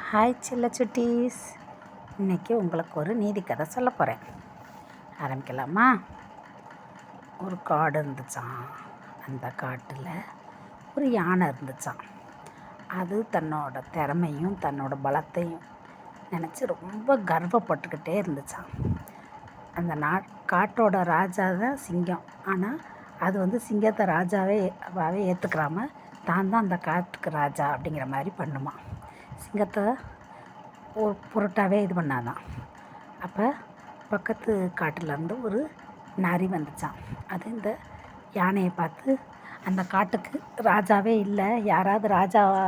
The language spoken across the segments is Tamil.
ஹாய் செல்ல சுட்டீஸ். இன்றைக்கி உங்களுக்கு ஒரு நீதி கதை சொல்ல போகிறேன். ஆரம்பிக்கலாமா? ஒரு காடு இருந்துச்சான். அந்த காட்டில் ஒரு யானை இருந்துச்சான். அது தன்னோட திறமையும் தன்னோட பலத்தையும் நினச்சி ரொம்ப கர்வப்பட்டுக்கிட்டே இருந்துச்சான். அந்த காட்டோட ராஜா தான் சிங்கம். ஆனால் அது சிங்கத்தை ராஜாவே ஏற்றுக்கிறாம தான் அந்த காட்டுக்கு ராஜா அப்படிங்கிற மாதிரி பண்ணுமா. சிங்கத்தை ஒரு பொருட்டாகவே இது பண்ணாதான். அப்போ பக்கத்து காட்டிலேருந்து ஒரு நரி வந்துச்சான். அது இந்த யானையை பார்த்து, அந்த காட்டுக்கு ராஜாவே இல்லை, யாராவது ராஜாவா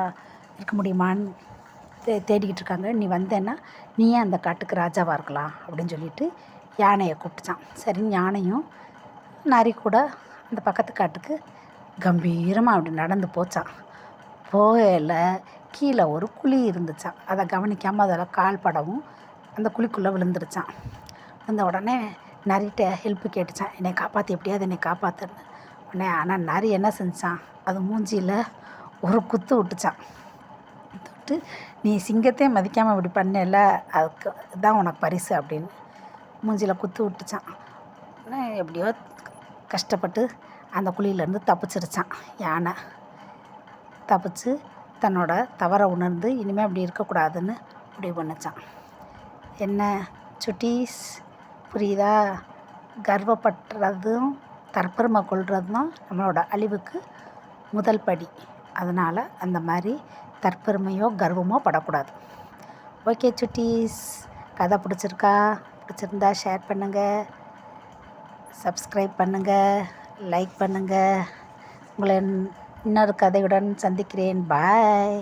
இருக்க முடியுமான்னு தேடிக்கிட்டு இருக்காங்க, நீ வந்தேன்னா நீயே அந்த காட்டுக்கு ராஜாவாக இருக்கலாம் அப்படின்னு சொல்லிட்டு யானையை கூப்பிட்டுச்சான். சரின்னு யானையும் நரி கூட அந்த பக்கத்து காட்டுக்கு கம்பீரமாக அப்படி நடந்து போச்சான். போகல கீழே ஒரு குழி இருந்துச்சான். அதை கவனிக்காமல் அதில் கால் படவும் அந்த குழிக்குள்ளே விழுந்துருச்சான். விழுந்த உடனே நரிகிட்ட ஹெல்ப்பு கேட்டுச்சான், என்னை காப்பாற்று, எப்படியாவது என்னை காப்பாற்றுன்னு. உடனே ஆனால் நரி என்ன செஞ்சான், அது மூஞ்சியில் ஒரு குத்து விட்டுச்சான். விட்டு, நீ சிங்கத்தையும் மதிக்காமல் இப்படி பண்ணல, அதுக்கு தான் உனக்கு பரிசு அப்படின்னு மூஞ்சியில் குத்து விட்டுச்சான். எப்படியோ கஷ்டப்பட்டு அந்த குழியிலேருந்து தப்பிச்சிருச்சான். யானை தப்பிச்சு தன்னோட தவறை உணர்ந்து இனிமேல் அப்படி இருக்கக்கூடாதுன்னு முடிவு பண்ணிச்சான். என்ன சுட்டீஸ், புரியுதா? கர்வப்படுறதும் தற்பெருமை கொள்றதும் நம்மளோட அழிவுக்கு முதல் படி. அதனால் அந்த மாதிரி தற்பெருமையோ கர்வமோ படக்கூடாது. ஓகே சுட்டீஸ், கதை பிடிச்சிருந்தா ஷேர் பண்ணுங்கள், சப்ஸ்கிரைப் பண்ணுங்கள், லைக் பண்ணுங்கள். உங்களை இன்னொரு கதையுடன் சந்திக்கிறேன். பாய்.